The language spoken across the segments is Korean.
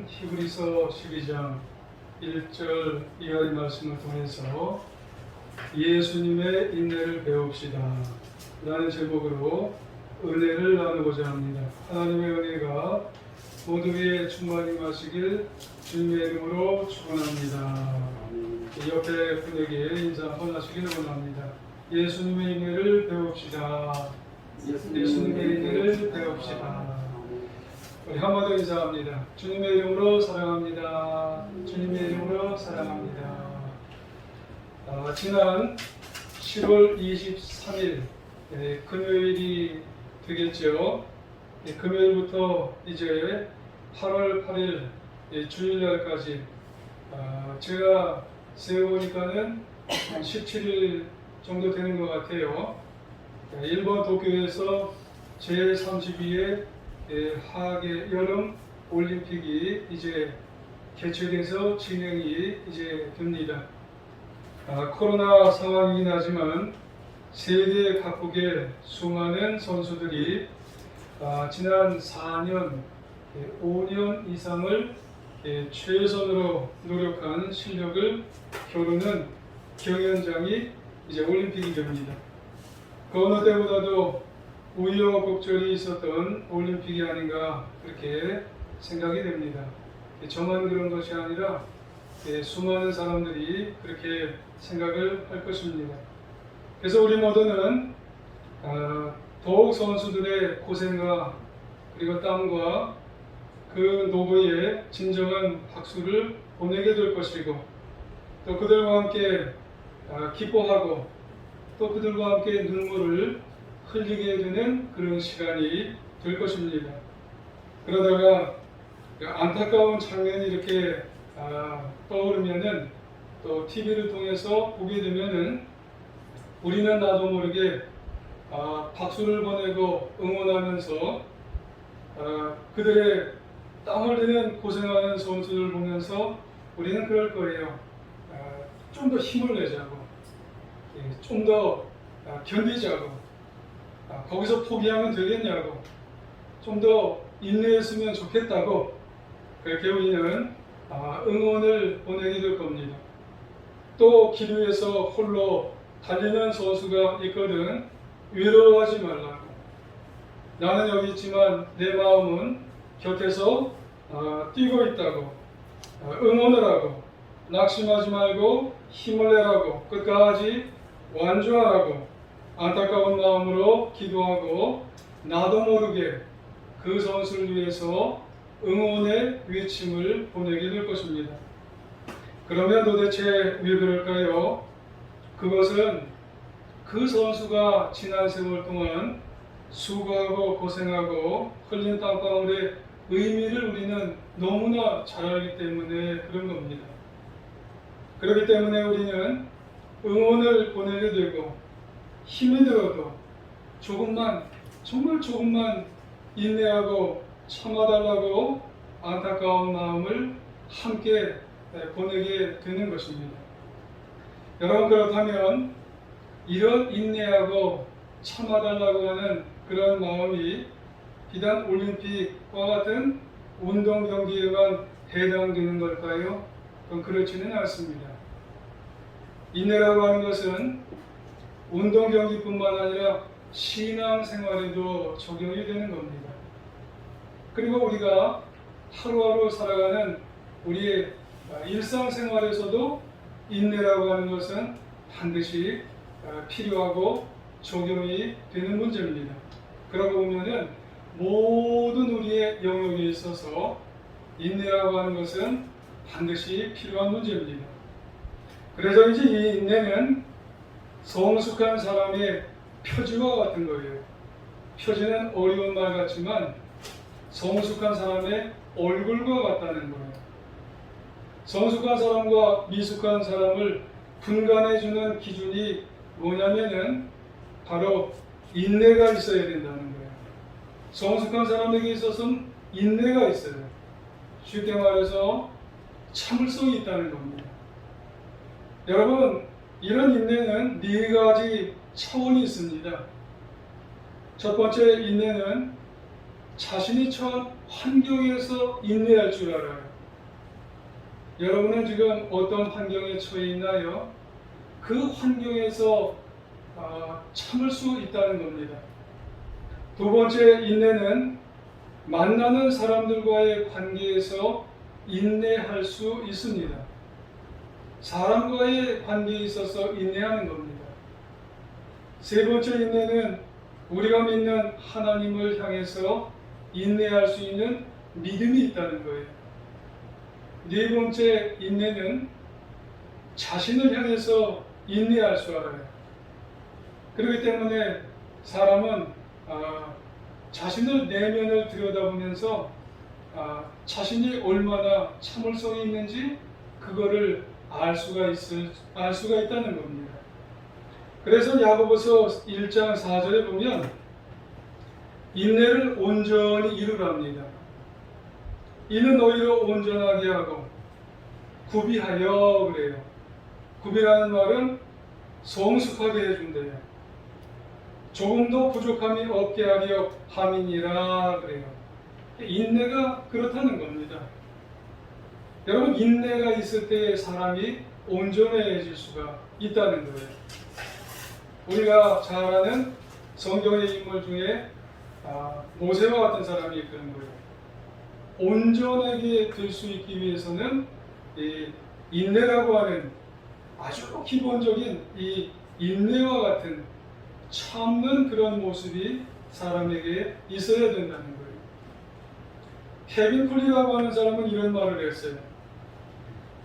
히브리서 12장 1절 이하의 말씀을 통해서 예수님의 인내를 배웁시다 라는 제목으로 은혜를 나누고자 합니다. 하나님의 은혜가 모두에게 충만히 임하시길 주님의 이름으로 축원합니다. 옆에 분에게 인사 한번 하시기를 원합니다. 예수님의 인내를 배웁시다. 예수님의 인내를 배웁시다. 우리 한 번 더 인사합니다. 주님의 이름으로 사랑합니다. 주님의 이름으로 사랑합니다. 지난 10월 23일 금요일이 되겠죠. 금요일부터 이제 8월 8일 주일날까지 제가 세어보니까는 한 17일 정도 되는 것 같아요. 일본 도쿄에서 제32회 하계 여름 올림픽이 이제 개최돼서 진행이 이제 됩니다. 코로나 상황이긴 하지만 세계 각국의 수많은 선수들이 지난 4년, 5년 이상을 최선으로 노력한 실력을 겨루는 경연장이 이제 올림픽이 됩니다. 그 어느 때보다도 우여곡절이 있었던 올림픽이 아닌가 그렇게 생각이 됩니다. 저만 그런 것이 아니라 수많은 사람들이 그렇게 생각을 할 것입니다. 그래서 우리 모두는 더욱 선수들의 고생과 그리고 땀과 그 노고에 진정한 박수를 보내게 될 것이고 또 그들과 함께 기뻐하고 또 그들과 함께 눈물을 흘리게 되는 그런 시간이 될 것입니다. 그러다가 안타까운 장면이 이렇게 떠오르면은 또 TV를 통해서 보게 되면은 우리는 나도 모르게 박수를 보내고 응원하면서 그들의 땀 흘리는 고생하는 선수를 보면서 우리는 그럴 거예요. 좀 더 힘을 내자고, 좀 더 견디자고, 거기서 포기하면 되겠냐고, 좀 더 인내했으면 좋겠다고 그렇게 우리는 응원을 보내게 될 겁니다. 또 길 위에서 홀로 달리는 선수가 있거든. 외로워하지 말라고. 나는 여기 있지만 내 마음은 곁에서 뛰고 있다고. 응원을 하고 낙심하지 말고 힘을 내라고 끝까지 완주하라고 안타까운 마음으로 기도하고 나도 모르게 그 선수를 위해서 응원의 외침을 보내게 될 것입니다. 그러면 도대체 왜 그럴까요? 그것은 그 선수가 지난 세월 동안 수고하고 고생하고 흘린 땀방울의 의미를 우리는 너무나 잘 알기 때문에 그런 겁니다. 그렇기 때문에 우리는 응원을 보내게 되고 힘이 들어도 조금만, 정말 조금만 인내하고 참아달라고 안타까운 마음을 함께 보내게 되는 것입니다. 여러분, 그렇다면 이런 인내하고 참아달라고 하는 그런 마음이 비단 올림픽과 같은 운동 경기에만 해당되는 걸까요? 그건 그렇지는 않습니다. 인내라고 하는 것은 운동 경기뿐만 아니라 신앙 생활에도 적용이 되는 겁니다. 그리고 우리가 하루하루 살아가는 우리의 일상 생활에서도 인내라고 하는 것은 반드시 필요하고 적용이 되는 문제입니다. 그러고 보면은 모든 우리의 영역에 있어서 인내라고 하는 것은 반드시 필요한 문제입니다. 그래서 이제 이 인내는 성숙한 사람의 표지와 같은 거예요. 표지는 어려운 말 같지만 성숙한 사람의 얼굴과 같다는 거예요. 성숙한 사람과 미숙한 사람을 분간해주는 기준이 뭐냐면은 바로 인내가 있어야 된다는 거예요. 성숙한 사람에게 있어서는 인내가 있어요. 쉽게 말해서 참을성이 있다는 겁니다. 여러분, 이런 인내는 네 가지 차원이 있습니다. 첫 번째 인내는 자신이 처한 환경에서 인내할 줄 알아요. 여러분은 지금 어떤 환경에 처해 있나요? 그 환경에서 참을 수 있다는 겁니다. 두 번째 인내는 만나는 사람들과의 관계에서 인내할 수 있습니다. 사람과의 관계에 있어서 인내하는 겁니다. 세 번째 인내는 우리가 믿는 하나님을 향해서 인내할 수 있는 믿음이 있다는 거예요. 네 번째 인내는 자신을 향해서 인내할 줄 알아요. 그렇기 때문에 사람은 자신의 내면을 들여다보면서 자신이 얼마나 참을성이 있는지 그거를 알 수가 있다는 겁니다. 그래서 야고보서 1장 4절에 보면 인내를 온전히 이루랍니다. 이는 너희를 온전하게 하고 구비하여 그래요. 구비라는 말은 성숙하게 해준대요. 조금도 부족함이 없게 하려 함이니라 그래요. 인내가 그렇다는 겁니다. 여러분, 인내가 있을 때 사람이 온전해질 수가 있다는 거예요. 우리가 잘 아는 성경의 인물 중에 모세와 같은 사람이 그런 거예요. 온전하게 될 수 있기 위해서는 이 인내라고 하는 아주 기본적인 이 인내와 같은 참는 그런 모습이 사람에게 있어야 된다는 거예요. 케빈 쿨리라고 하는 사람은 이런 말을 했어요.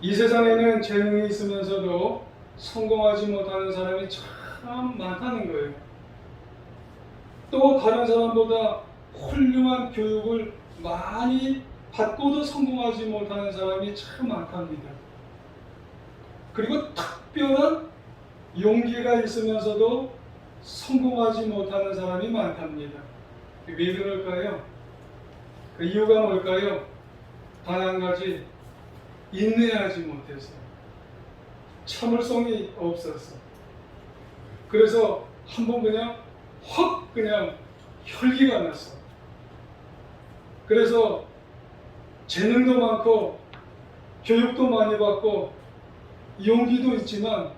이 세상에는 재능이 있으면서도 성공하지 못하는 사람이 참 많다는 거예요. 또 다른 사람보다 훌륭한 교육을 많이 받고도 성공하지 못하는 사람이 참 많답니다. 그리고 특별한 용기가 있으면서도 성공하지 못하는 사람이 많답니다. 왜 그럴까요? 그 이유가 뭘까요? 단 한 가지, 인내하지 못해서, 참을성이 없어서. 그래서 한번 그냥 확 그냥 혈기가 났어. 그래서 재능도 많고 교육도 많이 받고 용기도 있지만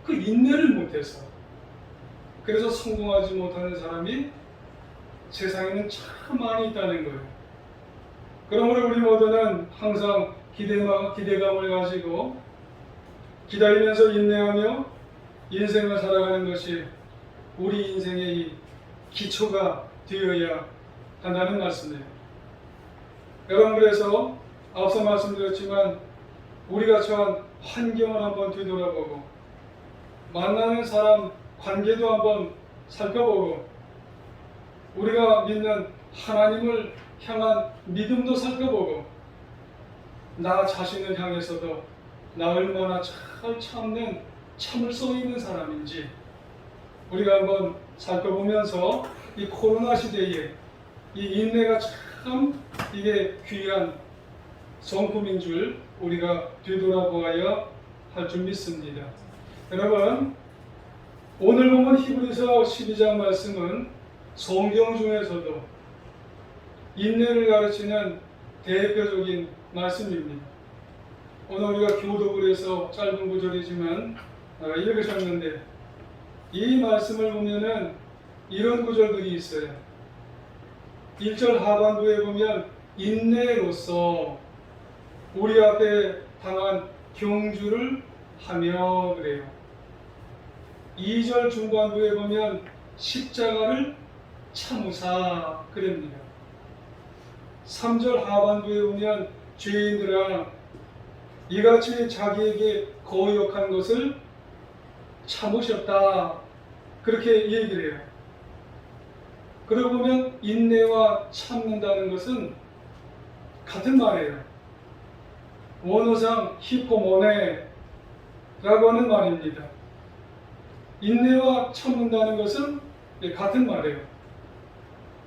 그 인내를 못해서, 그래서 성공하지 못하는 사람이 세상에는 참 많이 있다는 거예요. 그러므로 우리 모두는 항상 기대감을 가지고 기다리면서 인내하며 인생을 살아가는 것이 우리 인생의 이 기초가 되어야 한다는 말씀이에요. 여러분, 그래서 앞서 말씀드렸지만 우리가 처한 환경을 한번 되돌아보고 만나는 사람 관계도 한번 살펴보고 우리가 믿는 하나님을 향한 믿음도 살펴보고 나 자신을 향해서도 나 얼마나 잘 참는 참을성 있는 사람인지 우리가 한번 살펴보면서 이 코로나 시대에 이 인내가 참 이게 귀한 성품인 줄 우리가 되돌아보아야 할 줄 믿습니다. 여러분, 오늘 보면 히브리서 12장 말씀은 성경 중에서도 인내를 가르치는 대표적인 말씀입니다. 오늘 우리가 교독을 짧은 구절이지만 읽으셨는데 이 말씀을 보면은 이런 구절들이 있어요. 1절 하반부에 보면 인내로서 우리 앞에 당한 경주를 하며 그래요. 2절 중반부에 보면 십자가를 참으사 그럽니다. 3절 하반부에 보면 죄인들아 이같이 자기에게 거역한 것을 참으셨다 그렇게 얘기를 해요. 그러고 보면 인내와 참는다는 것은 같은 말이에요. 원어상 히포모네라고 하는 말입니다. 인내와 참는다는 것은 같은 말이에요.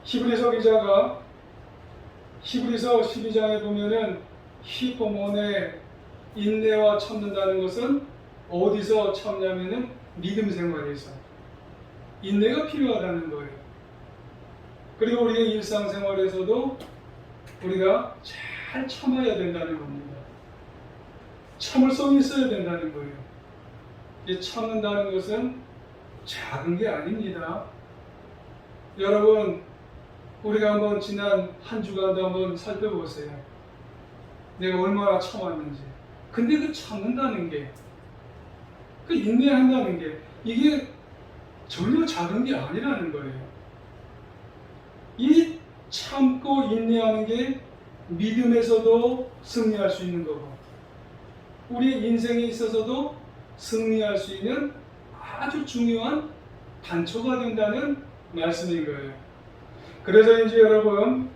히브리서 기자가 히브리서 12장에 보면은 히포모네 인내와 참는다는 것은 어디서 참냐면은 믿음 생활에서 인내가 필요하다는 거예요. 그리고 우리의 일상생활에서도 우리가 잘 참아야 된다는 겁니다. 참을성이 있어야 된다는 거예요. 이 참는다는 것은 작은 게 아닙니다. 여러분, 우리가 한번 지난 한 주간도 한번 살펴보세요. 내가 얼마나 참았는지. 근데 그 참는다는 게, 그 인내한다는 게, 이게 전혀 작은 게 아니라는 거예요. 이 참고 인내하는 게 믿음에서도 승리할 수 있는 거고, 우리의 인생에 있어서도 승리할 수 있는 아주 중요한 단초가 된다는 말씀인 거예요. 그래서 이제 여러분,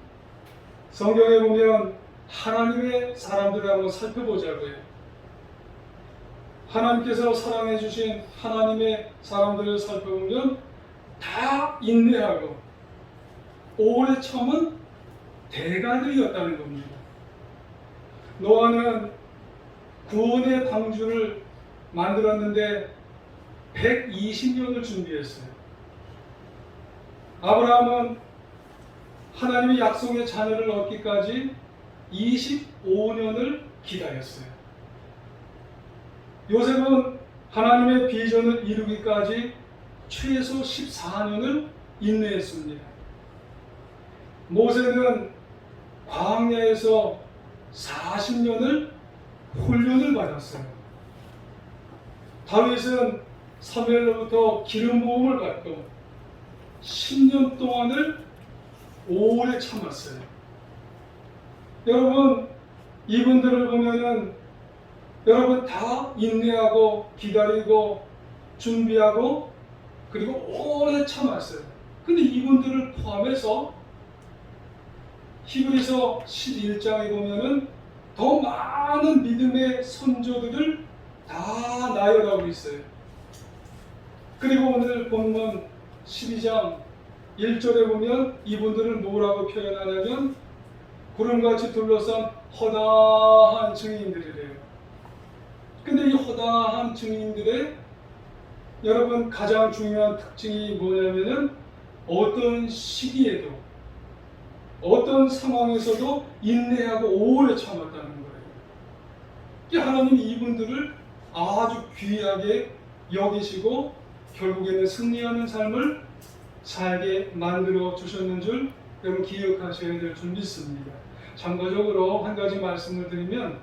성경에 보면 하나님의 사람들을 한번 살펴보자고요. 하나님께서 사랑해 주신 하나님의 사람들을 살펴보면 다 인내하고 오래 참은 대가들이었다는 겁니다. 노아는 구원의 방주를 만들었는데 120년을 준비했어요. 아브라함은 하나님의 약속의 자녀를 얻기까지 25년을 기다렸어요. 요셉은 하나님의 비전을 이루기까지 최소 14년을 인내했습니다. 모세는 광야에서 40년을 훈련을 받았어요. 다윗은 사무엘로부터 기름 부음을 받고 10년 동안을 오래 참았어요. 여러분, 이분들을 보면은 여러분 다 인내하고 기다리고 준비하고 그리고 오래 참았어요. 근데 이분들을 포함해서 히브리서 11장에 보면은 더 많은 믿음의 선조들을 다 나열하고 있어요. 그리고 오늘 본문 12장 1절에 보면 이분들을 뭐라고 표현하냐면 구름같이 둘러싼 허다한 증인들이래요. 근데 이 허다한 증인들의 여러분 가장 중요한 특징이 뭐냐면은 어떤 시기에도 어떤 상황에서도 인내하고 오래 참았다는 거예요. 하나님이 이분들을 아주 귀하게 여기시고 결국에는 승리하는 삶을 살게 만들어 주셨는 줄 여러분 기억하셔야 될 줄 믿습니다. 참고적으로 한 가지 말씀을 드리면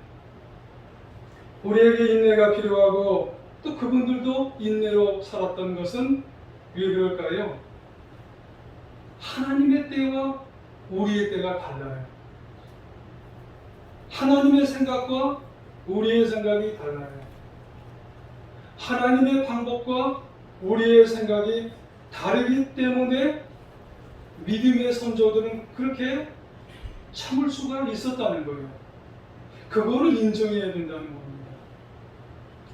우리에게 인내가 필요하고 또 그분들도 인내로 살았던 것은 왜 그럴까요? 하나님의 때와 우리의 때가 달라요. 하나님의 생각과 우리의 생각이 달라요. 하나님의 방법과 우리의 생각이 다르기 때문에 믿음의 선조들은 그렇게 참을 수가 있었다는 거예요. 그거를 인정해야 된다는 겁니다.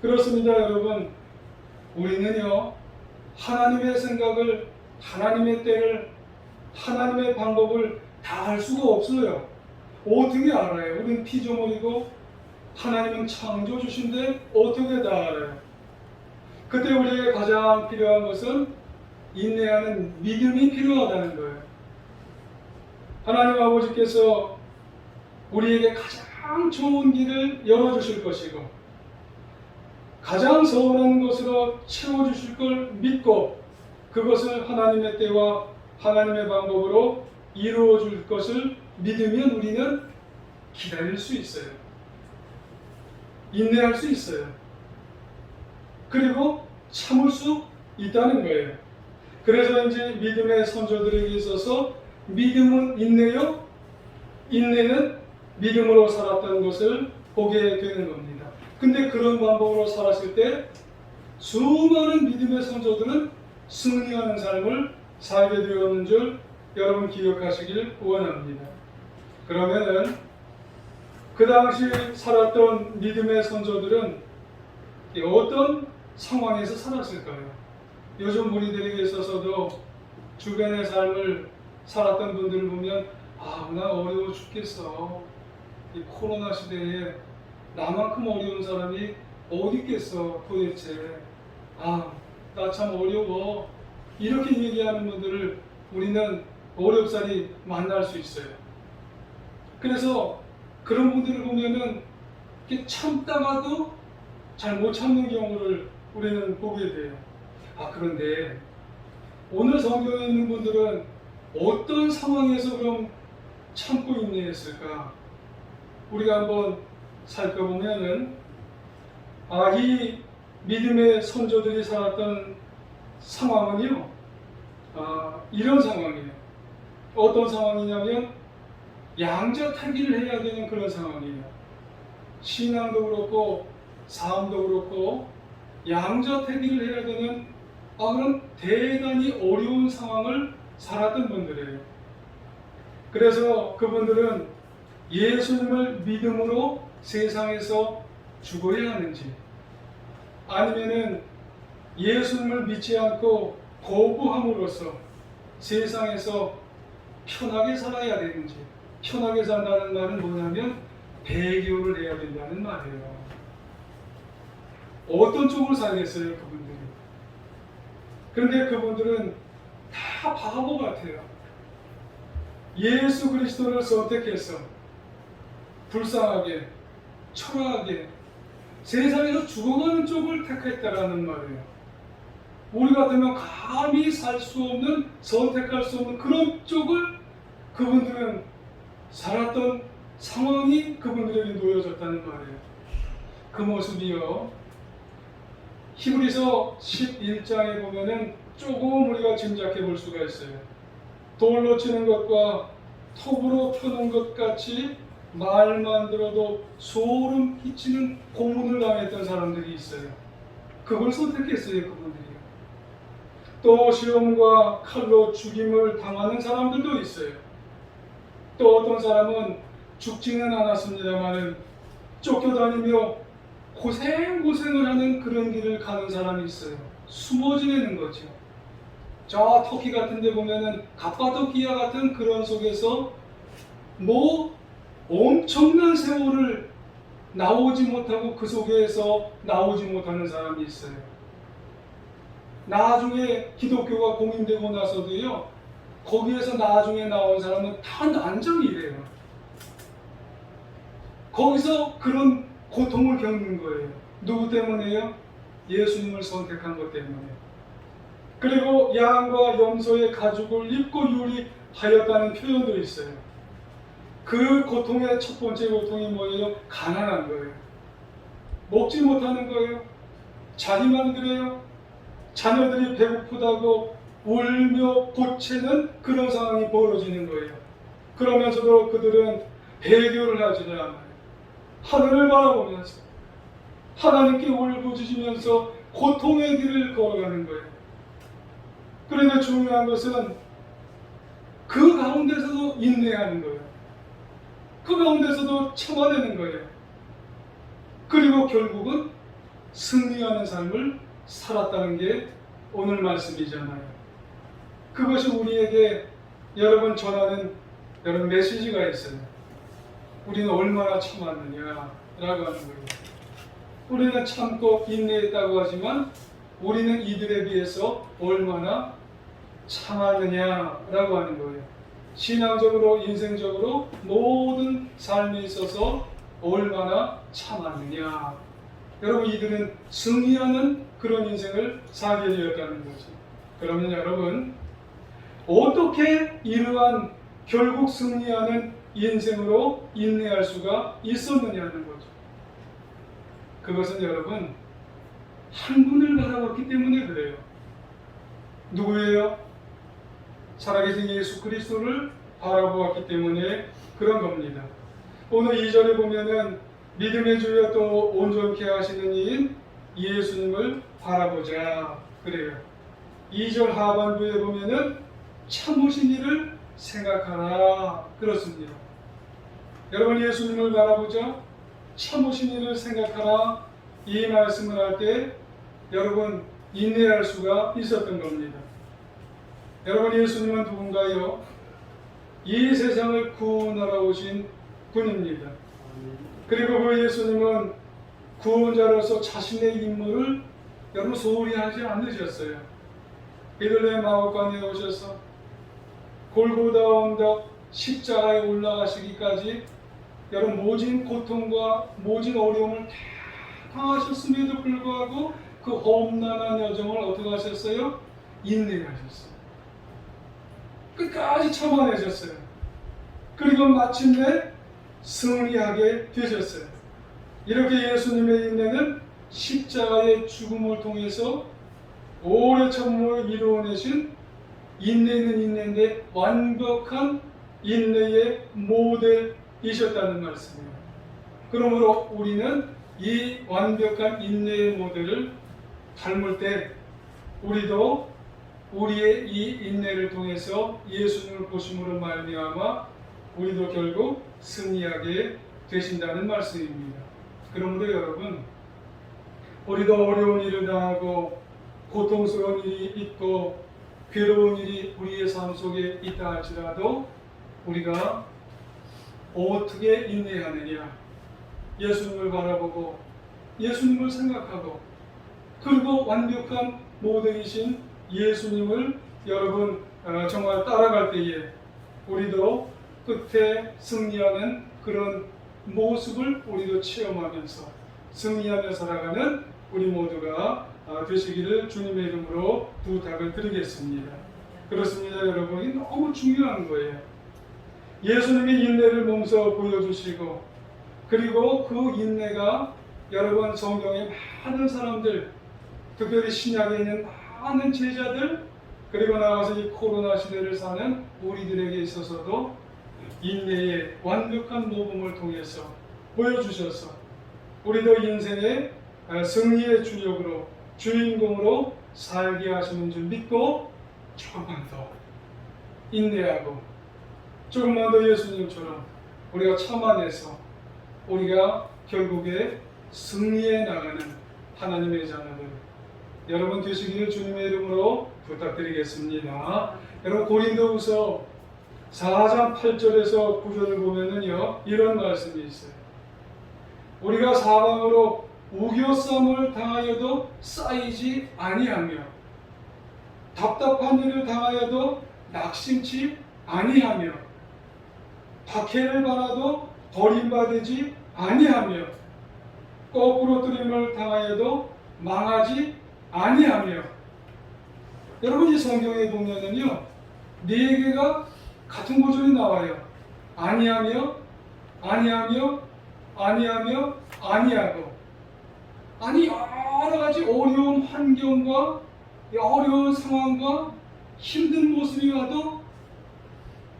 그렇습니다, 여러분. 우리는요, 하나님의 생각을, 하나님의 때를, 하나님의 방법을 다 알 수가 없어요. 어떻게 알아요? 우리는 피조물이고 하나님은 창조주신데 어떻게 다 알아요? 그때 우리에게 가장 필요한 것은 인내하는 믿음이 필요하다는 거예요. 하나님 아버지께서 우리에게 가장 좋은 길을 열어주실 것이고 가장 선한 것으로 채워주실 걸 믿고 그것을 하나님의 때와 하나님의 방법으로 이루어줄 것을 믿으면 우리는 기다릴 수 있어요. 인내할 수 있어요. 그리고 참을 수 있다는 거예요. 그래서 이제 믿음의 선조들에게 있어서 믿음은 인내요, 인내는 믿음으로 살았던 것을 보게 되는 겁니다. 근데 그런 방법으로 살았을 때 수많은 믿음의 선조들은 승리하는 삶을 살게 되었는 줄 여러분 기억하시길 원합니다. 그러면은 그 당시 살았던 믿음의 선조들은 어떤 상황에서 살았을까요? 요즘 우리들에게 있어서도 주변의 삶을 살았던 분들을 보면 나 어려워 죽겠어. 이 코로나 시대에 나만큼 어려운 사람이 어디 있겠어 도대체. 나 참 어려워. 이렇게 얘기하는 분들을 우리는 어렵사리 만날 수 있어요. 그래서 그런 분들을 보면은 이렇게 참다가도 잘 못 참는 경우를 우리는 보게 돼요. 그런데 오늘 성경에 있는 분들은 어떤 상황에서 그럼 참고 인내했을까? 우리가 한번 살펴보면은 이 믿음의 선조들이 살았던 상황은요, 이런 상황이에요. 어떤 상황이냐면 양자타기를 해야 되는 그런 상황이에요. 신앙도 그렇고 삶도 그렇고 양자타기를 해야 되는 그런 대단히 어려운 상황을 살았던 분들이에요. 그래서 그분들은 예수님을 믿음으로 세상에서 죽어야 하는지, 아니면은 예수님을 믿지 않고 거부함으로써 세상에서 편하게 살아야 되는지. 편하게 산다는 말은 뭐냐면 배교를 해야 된다는 말이에요. 어떤 쪽으로 살겠어요, 그분들이? 그런데 그분들은 다 바보 같아요. 예수 그리스도를 선택해서 불쌍하게, 초라하게 세상에서 죽어가는 쪽을 택했다라는 말이에요. 우리 같으면 감히 살 수 없는, 선택할 수 없는 그런 쪽을 그분들은 살았던 상황이 그분들에게 놓여졌다는 말이에요. 그 모습이요, 히브리서 11장에 보면은 조금 우리가 짐작해 볼 수가 있어요. 돌로 치는 것과 톱으로 펴는 것 같이 말만 들어도 소름 끼치는 고문을 당했던 사람들이 있어요. 그걸 선택했어요, 그분들이요. 또 시험과 칼로 죽임을 당하는 사람들도 있어요. 또 어떤 사람은 죽지는 않았습니다만은 쫓겨다니며 고생고생을 하는 그런 길을 가는 사람이 있어요. 숨어 지내는 거죠. 저 터키 같은 데 보면은 갑바도키아 같은 그런 속에서 엄청난 세월을 나오지 못하고 그 속에서 나오지 못하는 사람이 있어요. 나중에 기독교가 공인되고 나서도요, 거기에서 나중에 나온 사람은 다 난정이래요. 거기서 그런 고통을 겪는 거예요. 누구 때문에요? 예수님을 선택한 것 때문에. 그리고 양과 염소의 가죽을 입고 유리하였다는 표현도 있어요. 그 고통의 첫 번째 고통이 뭐예요? 가난한 거예요. 먹지 못하는 거예요. 자기만 그래요. 자녀들이 배고프다고 울며 보채는 그런 상황이 벌어지는 거예요. 그러면서도 그들은 배교를 하지 않아요. 하늘을 바라보면서 하나님께 울부짖으면서 고통의 길을 걸어가는 거예요. 그런데 중요한 것은 그 가운데서도 인내하는 거예요. 그 가운데서도 참아내는 거예요. 그리고 결국은 승리하는 삶을 살았다는 게 오늘 말씀이잖아요. 그것이 우리에게 여러분 전하는 여러분 메시지가 있어요. 우리는 얼마나 참았느냐라고 하는 거예요. 우리는 참고 인내했다고 하지만 우리는 이들에 비해서 얼마나 참았느냐라고 하는 거예요. 신앙적으로, 인생적으로 모든 삶에 있어서 얼마나 참았느냐. 여러분, 이들은 승리하는 그런 인생을 살게 되었다는 거죠. 그러면 여러분, 어떻게 이러한 결국 승리하는 인생으로 인내할 수가 있었느냐는 거죠. 그것은 여러분, 한 분을 바라봤기 때문에 그래요. 누구예요? 살아계신 예수 그리스도를 바라보았기 때문에 그런 겁니다. 오늘 2절에 보면은 믿음의 주여 또 온전케 하시는 이인 예수님을 바라보자 그래요. 2절 하반부에 보면은 참으신 이를 생각하라 그렇습니다. 여러분, 예수님을 바라보자, 참으신 이를 생각하라, 이 말씀을 할 때 여러분 인내할 수가 있었던 겁니다. 여러분, 예수님은 누군가요? 이 세상을 구원하러 오신 분입니다. 그리고 그 예수님은 구원자로서 자신의 임무를 여러분 소홀히 하지 않으셨어요. 베들레헴 마을간에 오셔서 골고다 언덕 십자가에 올라가시기까지 여러분 모진 고통과 모진 어려움을 다 당하셨음에도 불구하고 그 험난한 여정을 어떻게 하셨어요? 인내하셨어요. 끝까지 참아내셨어요. 그리고 마침내 승리하게 되셨어요. 이렇게 예수님의 인내는 십자가의 죽음을 통해서 오래 참음을 이루어내신 인내는 인내인데 완벽한 인내의 모델이셨다는 말씀이에요. 그러므로 우리는 이 완벽한 인내의 모델을 닮을 때 우리도 우리의 이 인내를 통해서 예수님을 보심으로 말미암아 우리도 결국 승리하게 되신다는 말씀입니다. 그러므로 여러분, 우리도 어려운 일을 당하고 고통스러운 일이 있고 괴로운 일이 우리의 삶 속에 있다 할지라도 우리가 어떻게 인내하느냐? 예수님을 바라보고 예수님을 생각하고 그리고 완벽한 모델이신 예수님을 여러분 정말 따라갈 때에 우리도 끝에 승리하는 그런 모습을 우리도 체험하면서 승리하며 살아가는 우리 모두가 되시기를 주님의 이름으로 부탁을 드리겠습니다. 그렇습니다, 여러분. 이 너무 중요한 거예요. 예수님이 인내를 몸소 보여주시고 그리고 그 인내가 여러분 성경에 많은 사람들, 특별히 신약에 있는 많은 제자들, 그리고 나가서 이 코로나 시대를 사는 우리들에게 있어서도 인내의 완벽한 모범을 통해서 보여주셔서 우리도 인생의 승리의 주역으로 주인공으로 살게 하시는 줄 믿고 조금만 더 인내하고 조금만 더 예수님처럼 우리가 참아내서 우리가 결국에 승리해 나가는 하나님의 자녀들 여러분 되시기를 주님의 이름으로 부탁드리겠습니다. 여러분 고린도후서 4장 8절에서 9절을 보면은요 이런 말씀이 있어요. 우리가 사방으로 우겨쌈을 당하여도 쌓이지 아니하며 답답한 일을 당하여도 낙심치 아니하며 박해를 받아도 버림받지 아니하며 거꾸로 뜨림을 당하여도 망하지 아니하며. 여러분 이 성경에 보면은요 네 개가 같은 구절이 나와요. 아니하며 아니하며 아니하며 아니하고. 아니 여러 가지 어려운 환경과 어려운 상황과 힘든 모습이 와도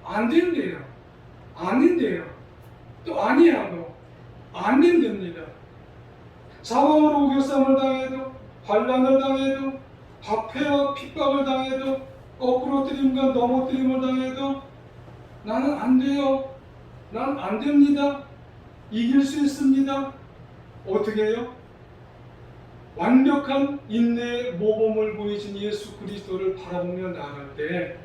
안 된대요. 아닌데요. 또 아니하고 안 된답니다. 사방으로 우겨쌈을 당해도 환난을 당해도 박해와 핍박을 당해도 거꾸로 뜨림과 넘어뜨림을 당해도 나는 안 돼요. 난 안 됩니다. 이길 수 있습니다. 어떻게 해요? 완벽한 인내의 모범을 보이신 예수 그리스도를 바라보며 나아갈 때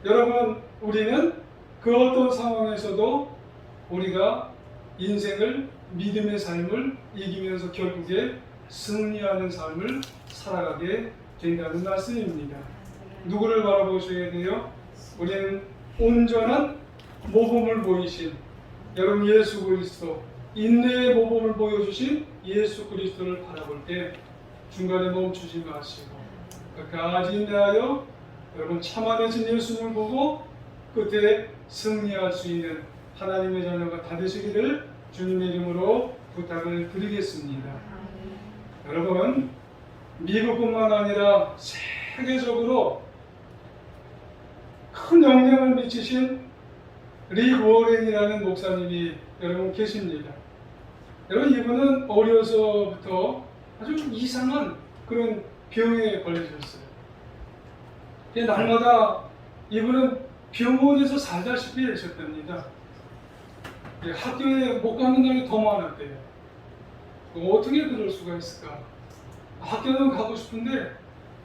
여러분 우리는 그 어떤 상황에서도 우리가 인생을 믿음의 삶을 이기면서 결국에 승리하는 삶을 살아가게 된다는 말씀입니다. 누구를 바라보셔야 돼요? 우리는 온전한 모범을 보이신 여러분 예수 그리스도, 인내의 모범을 보여주신 예수 그리스도를 바라볼 때 중간에 멈추지 마시고 끝까지 인내하여 여러분 참아내신 예수님을 보고 끝에 승리할 수 있는 하나님의 자녀가 다 되시기를 주님의 이름으로 부탁을 드리겠습니다. 여러분 미국뿐만 아니라 세계적으로 큰 영향을 미치신 리 워렌이라는 목사님이 여러분 계십니다. 여러분 이분은 어려서부터 아주 이상한 그런 병에 걸리셨어요. 날마다 이분은 병원에서 살다시피 하셨답니다. 학교에 못 가는 날이 더 많았대요. 어떻게 그럴 수가 있을까? 학교는 가고 싶은데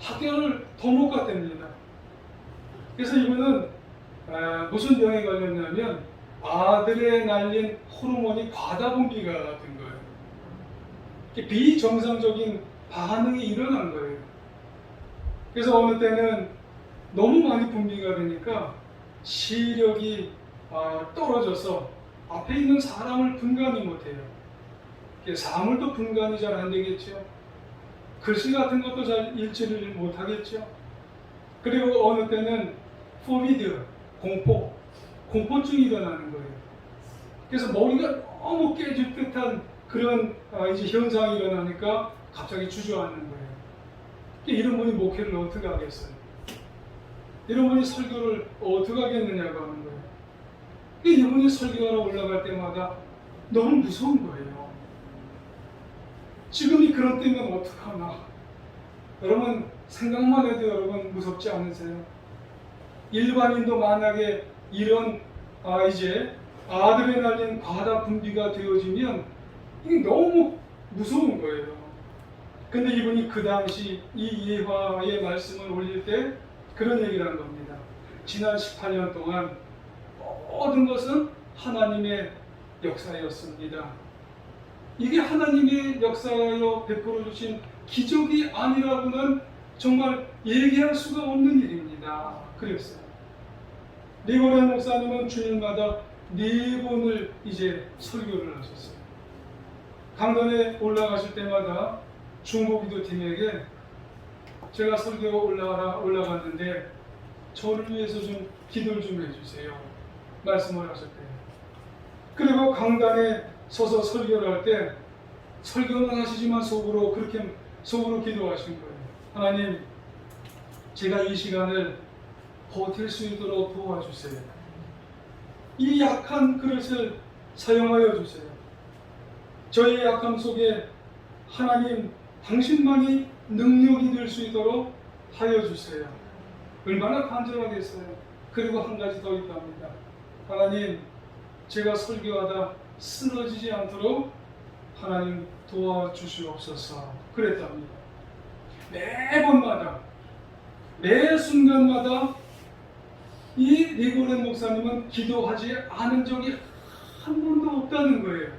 학교를 더 못 갔답니다. 그래서 이분은 무슨 병에 걸렸냐면 아들에 날린 호르몬이 과다 분비가 된 거예요. 비정상적인 반응이 일어난 거예요. 그래서 어느 때는 너무 많이 분비가 되니까 시력이 떨어져서 앞에 있는 사람을 분간이 못해요. 사물도 분간이 잘 안 되겠죠. 글씨 같은 것도 잘 읽지를 못하겠죠. 그리고 어느 때는 포비드, 공포증이 일어나는 거예요. 그래서 머리가 너무 깨질 듯한 그런 이제 현상이 일어나니까 갑자기 주저앉는 거예요. 이런 분이 목회를 어떻게 하겠어요? 이런 분이 설교를 어떻게 하겠느냐고 하는 거예요. 이분이 설교하러 올라갈 때마다 너무 무서운 거예요. 지금이 그런 때면 어떡하나. 여러분 생각만 해도 여러분 무섭지 않으세요? 일반인도 만약에 이런 이제 아드레날린 과다 분비가 되어지면 이게 너무 무서운 거예요. 근데 이분이 그 당시 이 예화의 말씀을 올릴 때 그런 얘기를 한 겁니다. 지난 18년 동안 모든 것은 하나님의 역사였습니다. 이게 하나님의 역사여 베풀어 주신 기적이 아니라고는 정말 얘기할 수가 없는 일입니다. 그랬어요. 리고렌 목사님은 주일마다 4번을 이제 설교를 하셨어요. 강단에 올라가실 때마다 중보기도 팀에게 제가 설교 올라갔는데 저를 위해서 좀 기도를 좀 해주세요. 말씀을 하셨대요. 그리고 강단에 서서 설교를 할 때 설교는 하시지만 속으로 기도하신 거예요. 하나님, 제가 이 시간을 버틸 수 있도록 도와주세요. 이 약한 그릇을 사용하여 주세요. 저의 약함 속에 하나님 당신만이 능력이 될 수 있도록 하여 주세요. 얼마나 간절하겠어요. 그리고 한 가지 더 있답니다. 하나님, 제가 설교하다 쓰러지지 않도록 하나님 도와주시옵소서. 그랬답니다. 매번마다, 매 순간마다 이 리고렌 목사님은 기도하지 않은 적이 한 번도 없다는 거예요.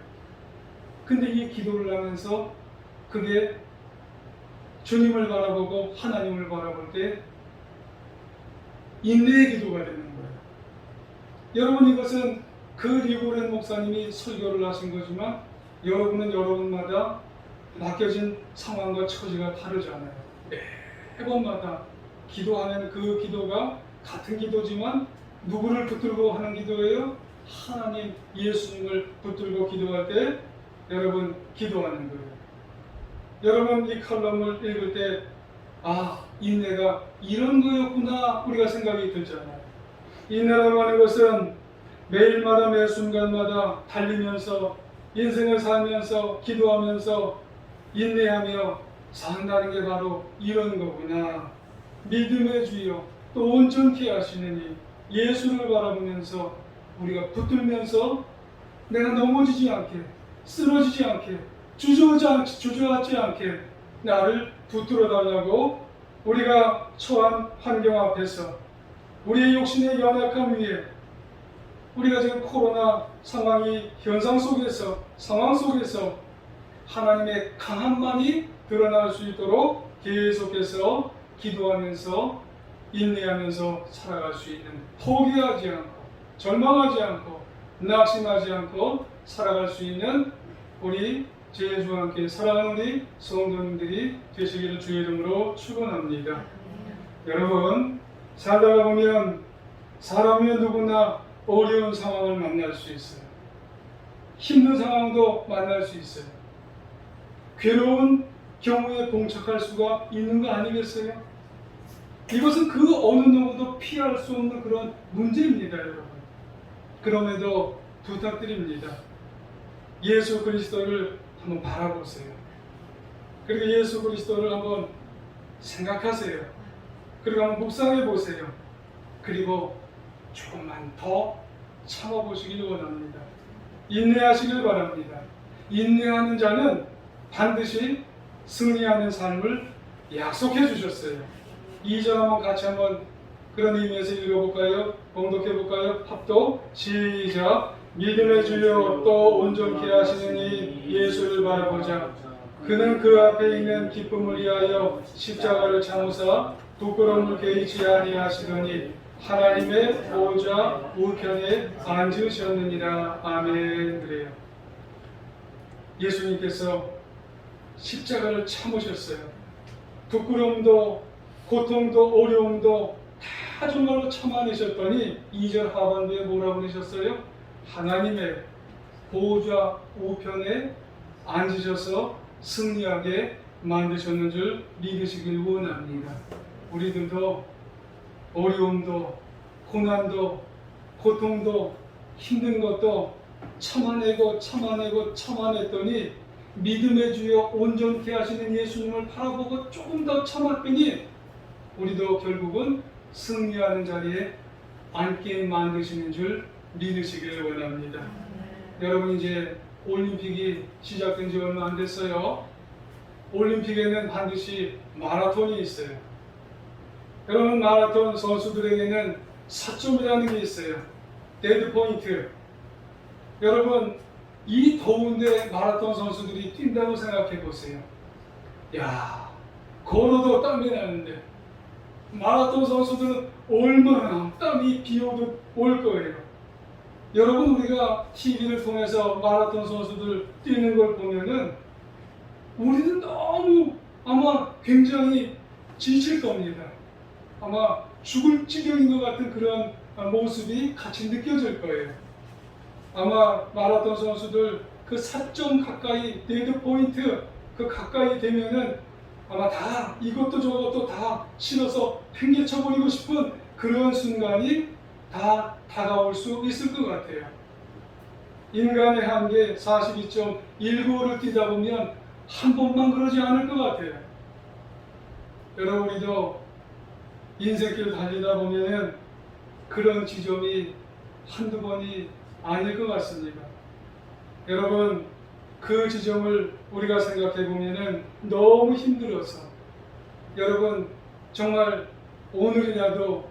근데 이 기도를 하면서 그게 주님을 바라보고 하나님을 바라볼 때 인내의 기도가 되는 거예요. 여러분, 이것은 그 리고렌 목사님이 설교를 하신 거지만 여러분은 여러분마다 맡겨진 상황과 처지가 다르잖아요. 매번마다 기도하는 그 기도가 같은 기도지만 누구를 붙들고 하는 기도예요? 하나님, 예수님을 붙들고 기도할 때 여러분 기도하는 거예요. 여러분 이 칼럼을 읽을 때 인내가 이런 거였구나 우리가 생각이 들잖아요. 인내라고 하는 것은 매일마다 매 순간마다 달리면서 인생을 살면서 기도하면서 인내하며 산다는 게 바로 이런 거구나. 믿음의 주여 또 온전케 하시느니 예수를 바라보면서 우리가 붙들면서 내가 넘어지지 않게, 쓰러지지 않게, 주저앉지 않게 나를 붙들어 달라고 우리가 처한 환경 앞에서 우리의 욕심의 연약함 위에 우리가 지금 코로나 상황 속에서 하나님의 강함만이 드러날 수 있도록 계속해서 기도하면서 인내하면서 살아갈 수 있는, 포기하지 않고 절망하지 않고 낙심하지 않고 살아갈 수 있는 우리 제주와 함께 사랑하는 우리 성도님들이 되시기를 주의 이름으로 축원합니다. 여러분, 살다가 보면 사람이 누구나 어려운 상황을 만날 수 있어요. 힘든 상황도 만날 수 있어요. 괴로운 경우에 봉착할 수가 있는 거 아니겠어요? 이것은 그 어느 누구도 피할 수 없는 그런 문제입니다, 여러분. 그럼에도 부탁드립니다. 예수 그리스도를 한번 바라보세요. 그리고 예수 그리스도를 한번 생각하세요. 그리고 한번 묵상해 보세요. 그리고 조금만 더 참아보시길 원합니다. 인내하시길 바랍니다. 인내하는 자는 반드시 승리하는 삶을 약속해 주셨어요. 2절 한번 같이 한번 그런 의미에서 읽어볼까요? 봉독해볼까요? 합독 시작. 믿음의 주여 또 온전케 하시느니 예수를 바라보자. 그는 그 앞에 있는 기쁨을 위하여 십자가를 참으사 부끄러움을 개의치 아니하시더니 하나님의 보호자 우편에 앉으셨느니라. 아멘. 그래요. 예수님께서 십자가를 참으셨어요. 부끄러움도 고통도 어려움도 다 정말로 참아내셨더니 2절 하반부에 뭐라고 그러셨어요? 하나님의 보호자 우편에 앉으셔서 승리하게 만드셨는 줄 믿으시길 원합니다. 우리들도 어려움도 고난도 고통도 힘든 것도 참아냈더니 믿음의 주여 온전케 하시는 예수님을 바라보고 조금 더 참았더니 우리도 결국은 승리하는 자리에 앉게 만드시는 줄 믿으시길 원합니다. 여러분, 이제 올림픽이 시작된 지 얼마 안 됐어요. 올림픽에는 반드시 마라톤이 있어요. 여러분, 마라톤 선수들에게는 사점이라는 게 있어요. 데드 포인트. 여러분, 이 더운데 마라톤 선수들이 뛴다고 생각해 보세요. 야, 걸어도 땀이 나는데 마라톤 선수들은 얼마나 땀이 비 오듯 올 거예요. 여러분, 우리가 TV를 통해서 마라톤 선수들 뛰는 걸 보면은 우리는 너무 아마 굉장히 지칠 겁니다. 아마 죽을 지경인 것 같은 그런 모습이 같이 느껴질 거예요. 아마 마라톤 선수들 그 4점 가까이 데드 포인트 그 가까이 되면은 아마 다 이것도 저것도 다 실어서 팽개쳐버리고 싶은 그런 순간이 다 다가올 수 있을 것 같아요. 인간의 한계 42.195를 뛰다 보면 한 번만 그러지 않을 것 같아요. 여러분, 우리도 인생길 달리다 보면은 그런 지점이 한두 번이 아닐 것 같습니다. 여러분, 그 지점을 우리가 생각해 보면은 너무 힘들어서 여러분 정말 오늘이라도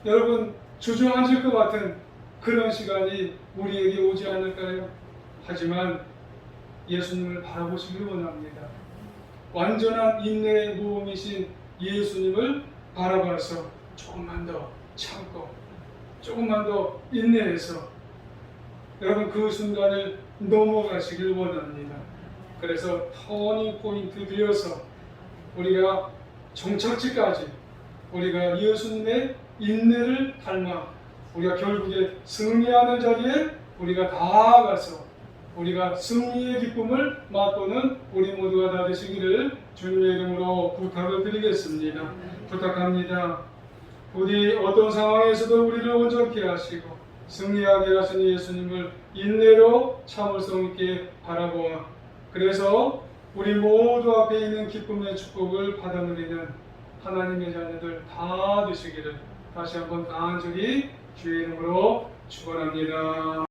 여러분 주저앉을 것 같은 그런 시간이 우리에게 오지 않을까요? 하지만 예수님을 바라보시길 원합니다. 완전한 인내의 모험이신 예수님을 바라봐서 조금만 더 참고 조금만 더 인내해서 여러분 그 순간을 넘어가시길 원합니다. 그래서 터닝 포인트 되어서 우리가 종착지까지 우리가 예수님의 인내를 닮아 우리가 결국에 승리하는 자리에 우리가 다 가서 우리가 승리의 기쁨을 맛보는 우리 모두가 다 되시기를 주님의 이름으로 부탁을 드리겠습니다. 부탁합니다. 부디 어떤 상황에서도 우리를 온전케 하시고 승리하게 하신 예수님을 인내로 참을성 있게 바라보아 그래서 우리 모두 앞에 있는 기쁨의 축복을 받아 누리는 하나님의 자녀들 다 되시기를 다시 한번 간절히 주의 이름으로 축원합니다.